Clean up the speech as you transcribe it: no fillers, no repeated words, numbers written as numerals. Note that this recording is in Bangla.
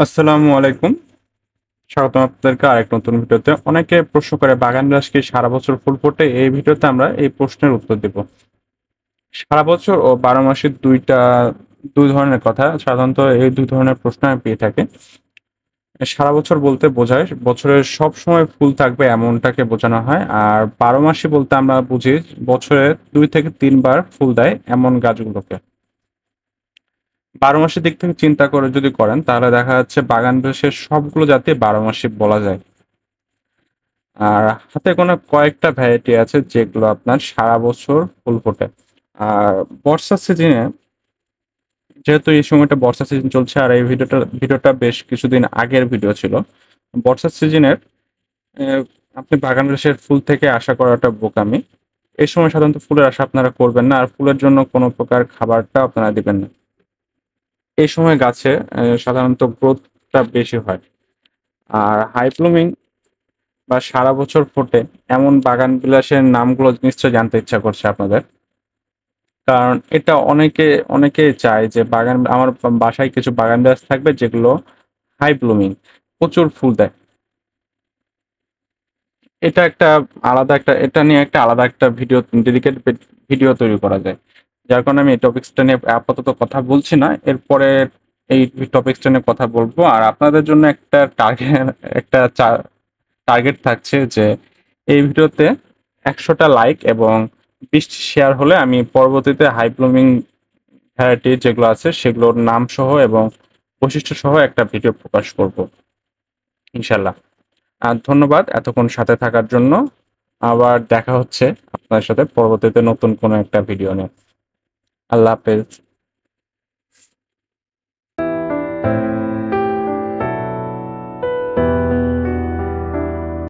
আসসালামু আলাইকুম। স্বাগতম আপনাদেরকে আরেক নতুন ভিডিওতে। অনেকে প্রশ্ন করে বাগান বিলাস কি সারা বছর ফুল ফোটে? এই ভিডিওতে আমরা এই প্রশ্নের উত্তর দেব। সারা বছর ও ১২ মাসে ২ ধরনের কথা সাধারণত এই ২ ধরনের প্রশ্ন আমি পেয়ে থাকি। সারা বছর বলতে বোঝায় বছরের সব সময় ফুল থাকবে এমনটাকে বোঝানো হয়। আর ১২ মাসি বলতে আমরা বুঝি বছরে ২ থেকে ৩ বার ফুল দেয় এমন গাছগুলোকে। ১২ মাসের দিক থেকে চিন্তা করে যদি করেন তাহলে দেখা যাচ্ছে বাগান বিলাসের সবগুলো জাতি ১২ মাসই বলা যায়। আর হাতে গোনা কয়েকটা ভ্যারাইটি আছে যেগুলো আপনার সারা বছর ফুল ফোটে। আর বর্ষার সিজনে যেহেতু এই সময়টা বর্ষা সিজন চলছে আর এই ভিডিওটা বেশ কিছুদিন আগের ভিডিও ছিল। বর্ষার সিজনের আপনি বাগান বিলাসের ফুল থেকে আশা করাটা বোকামি। এই সময় সাধারণত ফুলের আশা আপনারা করবেন না আর ফুলের জন্য কোনো প্রকার খাবারটা আপনারা দিবেন না। এই সময় গাছে সাধারণত গ্রোথটা বেশি হয়। আর হাই ব্লুমিং বা সারা বছর ফোটে এমন বাগান বিলাসের নামগুলো নিশ্চয়ই জানতে ইচ্ছা করছে আপনাদের। কারণ এটা অনেকেই চায় যে আমার বাসায় কিছু বাগান বিলাস থাকবে যেগুলো হাই ব্লুমিং, প্রচুর ফুল দেয়। এটা নিয়ে একটা আলাদা একটা ডেডিকেটেড ভিডিও তৈরি করা যায়। যার কারণে আমি এই টপিকসটা নিয়ে আপাতত কথা বলছি না। এরপরে এই টপিকসটা নিয়ে কথা বলবো। আর আপনাদের জন্য একটা টার্গেট থাকছে যে এই ভিডিওতে ১০০টা লাইক এবং ২০টি শেয়ার হলে আমি পরবর্তীতে হাই ব্লুমিং ভ্যারাইটি যেগুলো আছে সেগুলোর নাম সহ এবং বৈশিষ্ট্য সহ একটা ভিডিও প্রকাশ করব ইনশাল্লাহ। আর ধন্যবাদ এতক্ষণ সাথে থাকার জন্য। আবার দেখা হচ্ছে আপনার সাথে পরবর্তীতে নতুন কোনো একটা ভিডিও নিয়ে। আল্লাহ হাফেজ।